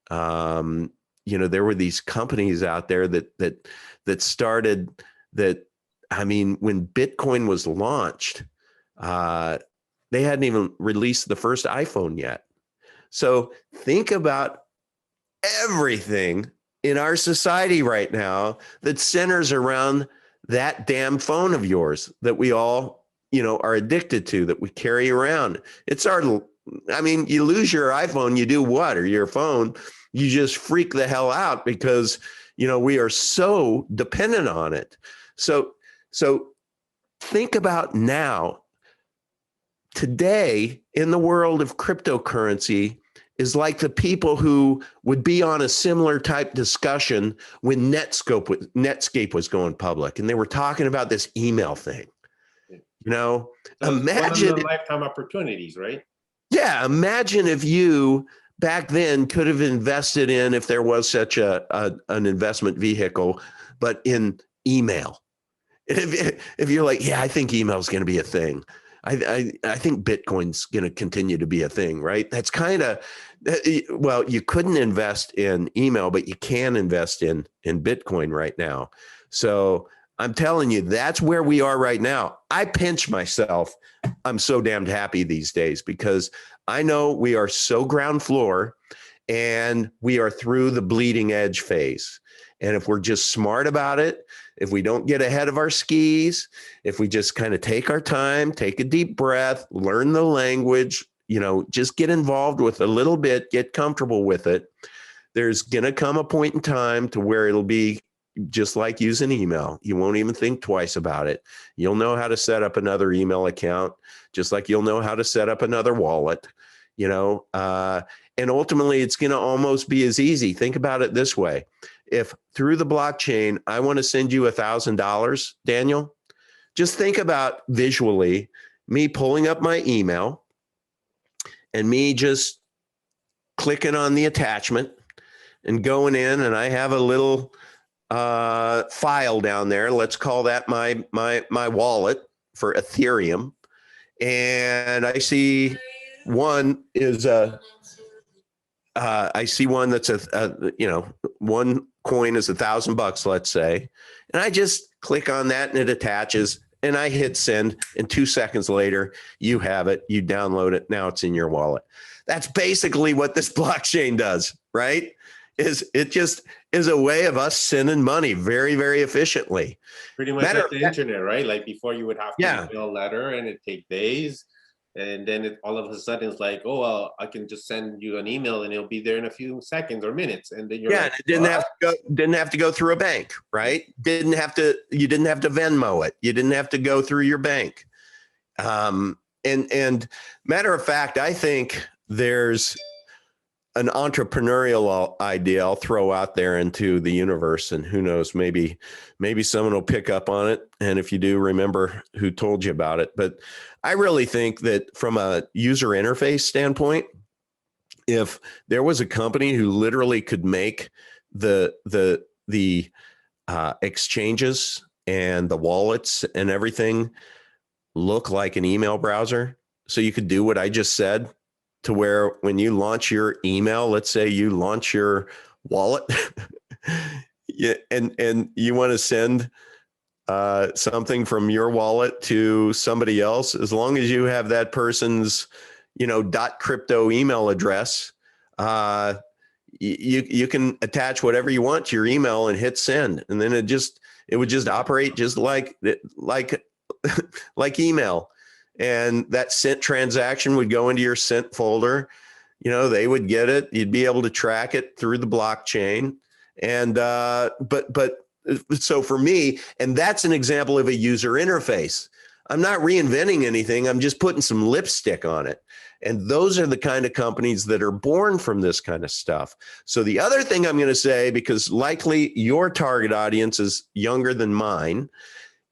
There were these companies out there that started that. I mean, when Bitcoin was launched, they hadn't even released the first iPhone yet. So think about everything in our society right now that centers around that damn phone of yours that we all, are addicted to, that we carry around. You lose your iPhone, you do what? Or your phone, you just freak the hell out because, we are so dependent on it. So think about now, today in the world of cryptocurrency is like the people who would be on a similar type discussion when Netscape was going public, and they were talking about this email thing. So imagine one of the lifetime opportunities, right? Yeah, imagine if you back then could have invested in, if there was such an investment vehicle, but in email. If you're like, yeah, I think email is going to be a thing. I think Bitcoin's going to continue to be a thing, right? That's kind of, you couldn't invest in email, but you can invest in Bitcoin right now. So I'm telling you, that's where we are right now. I pinch myself. I'm so damned happy these days because I know we are so ground floor and we are through the bleeding edge phase. And if we're just smart about it, if we don't get ahead of our skis, if we just kind of take our time, take a deep breath, learn the language, just get involved with a little bit, get comfortable with it, there's going to come a point in time to where it'll be just like using email. You won't even think twice about it. You'll know how to set up another email account, just like you'll know how to set up another wallet, and ultimately it's going to almost be as easy. Think about it this way. If through the blockchain, I want to send you $1,000, Daniel, just think about visually me pulling up my email and me just clicking on the attachment and going in, and I have a little file down there. Let's call that my wallet for Ethereum. And I see one is I see one that's one coin is $1,000, let's say, and I just click on that and it attaches and I hit send, and 2 seconds later you have it, you download it, now it's in your wallet. That's basically what this blockchain does, right? It just is a way of us sending money very, very efficiently. Pretty much like the internet, right? Like before you would have to mail a letter and it'd take days. And then all of a sudden it's like, oh, well, I can just send you an email and it'll be there in a few seconds or minutes. And then you're like, it didn't have to go through a bank, right? You didn't have to Venmo it. You didn't have to go through your bank. And matter of fact, I think there's an entrepreneurial idea I'll throw out there into the universe, and who knows, maybe someone will pick up on it. And if you do, remember who told you about it. But I really think that from a user interface standpoint, if there was a company who literally could make the exchanges and the wallets and everything look like an email browser, so you could do what I just said, to where when you launch your email, let's say you launch your wallet, yeah, and you want to send something from your wallet to somebody else, as long as you have that person's, .crypto email address, you can attach whatever you want to your email and hit send, and then it would just operate just like like email, and that sent transaction would go into your sent folder. They would get it. You'd be able to track it through the blockchain, and but so for me, and that's an example of a user interface. I'm not reinventing anything. I'm just putting some lipstick on it. And those are the kind of companies that are born from this kind of stuff. So the other thing I'm going to say, because likely your target audience is younger than mine,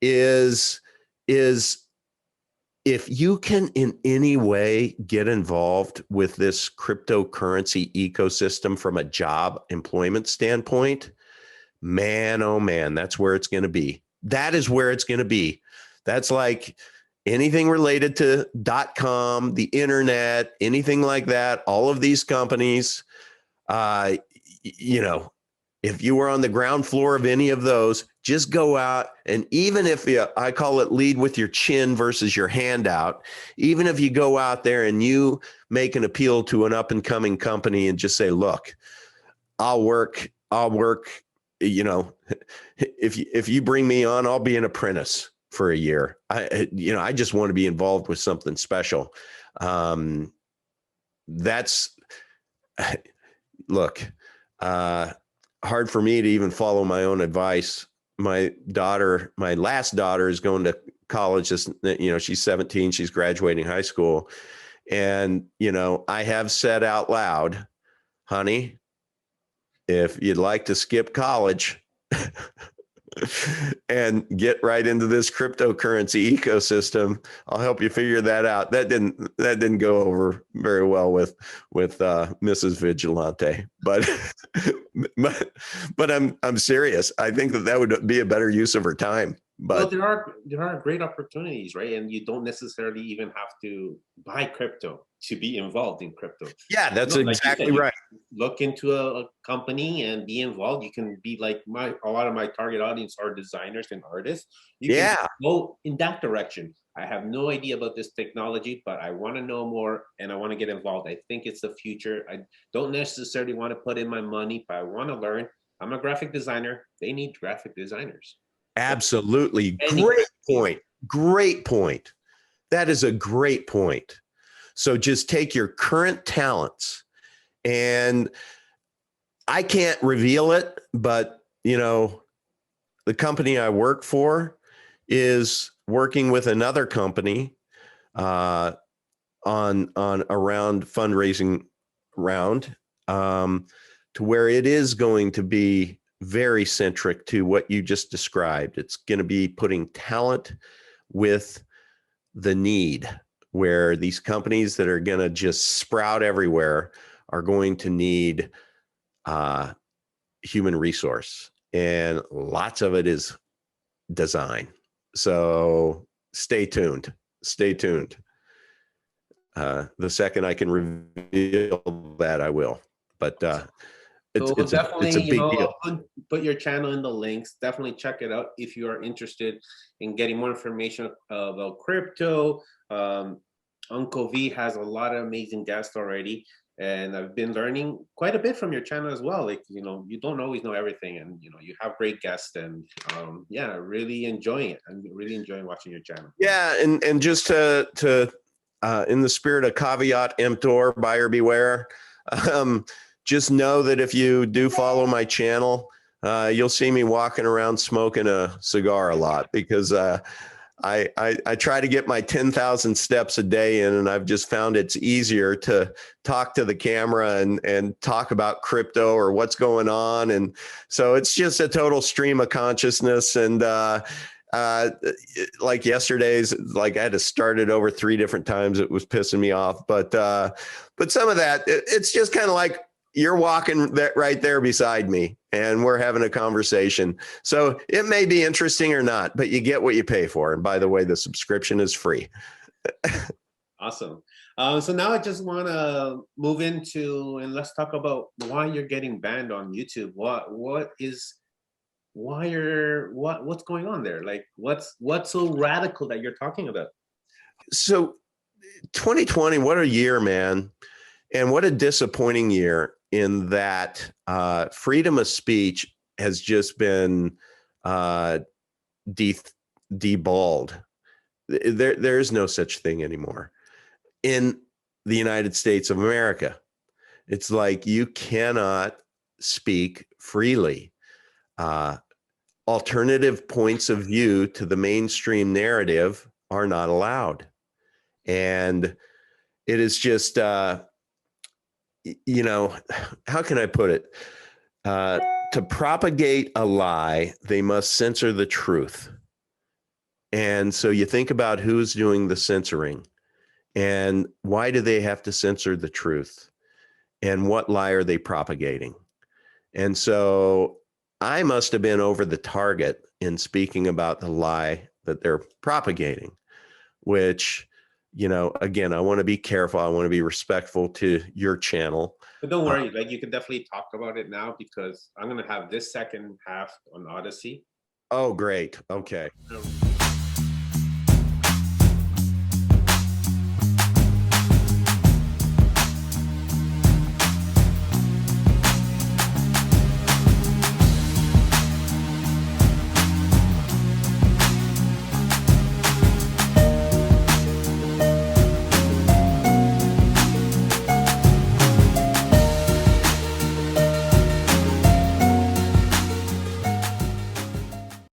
is if you can in any way get involved with this cryptocurrency ecosystem from a job employment standpoint, man, oh man, that's where it's going to be. That is where it's going to be. That's like anything related to .com, the internet, anything like that. All of these companies, if you were on the ground floor of any of those, just go out, and even if I call it lead with your chin versus your hand out, even if you go out there and you make an appeal to an up and coming company and just say, look, I'll work, if you bring me on, I'll be an apprentice for a year. I just want to be involved with something special. That's look, hard for me to even follow my own advice. My last daughter is going to college. She's 17, she's graduating high school. And, I have said out loud, honey, if you'd like to skip college and get right into this cryptocurrency ecosystem, I'll help you figure that out. That didn't go over very well with Mrs. Vigilante, but I'm serious. I think that would be a better use of her time. But there are great opportunities, right? And you don't necessarily even have to buy crypto to be involved in crypto. Yeah, that's exactly right. Look into a company and be involved. You can be like a lot of my target audience are designers and artists. You can go in that direction. I have no idea about this technology, but I want to know more and I want to get involved. I think it's the future. I don't necessarily want to put in my money, but I want to learn. I'm a graphic designer. They need graphic designers. Absolutely. Great point. That is a great point. So just take your current talents, and I can't reveal it, but the company I work for is working with another company on a fundraising round, to where it is going to be very centric to what you just described. It's going to be putting talent with the need, where these companies that are going to just sprout everywhere are going to need human resource, and lots of it is design. So stay tuned. The second I can reveal that, I will. But it's a big deal. I'll put your channel in the links. Definitely check it out if you are interested in getting more information about crypto. Uncle V has a lot of amazing guests already, and I've been learning quite a bit from your channel as well. Like, you don't always know everything, and you have great guests, and really enjoying it. I'm really enjoying watching your channel. Yeah, and just to in the spirit of caveat emptor, buyer beware. Just know that if you do follow my channel, you'll see me walking around smoking a cigar a lot, because I try to get my 10,000 steps a day in, and I've just found it's easier to talk to the camera and talk about crypto or what's going on. And so it's just a total stream of consciousness. And like yesterday's, like I had to start it over 3 different times. It was pissing me off. But some of that, it's just kind of like, you're walking right there beside me and we're having a conversation. So it may be interesting or not, but you get what you pay for. And by the way, the subscription is free. Awesome. So now I just want to move into, and let's talk about why you're getting banned on YouTube. What's going on there? Like, what's so radical that you're talking about? So 2020, what a year, man. And what a disappointing year in that freedom of speech has just been deballed. There is no such thing anymore in the United States of America. It's like you cannot speak freely. Alternative points of view to the mainstream narrative are not allowed. And it is just, how can I put it? To propagate a lie, they must censor the truth. And so you think about who's doing the censoring and why do they have to censor the truth? And what lie are they propagating? And so I must have been over the target in speaking about the lie that they're propagating, which, again, I want to be careful. I want to be respectful to your channel. But don't worry, like you can definitely talk about it now because I'm going to have this second half on Odyssey. Oh, great. Okay.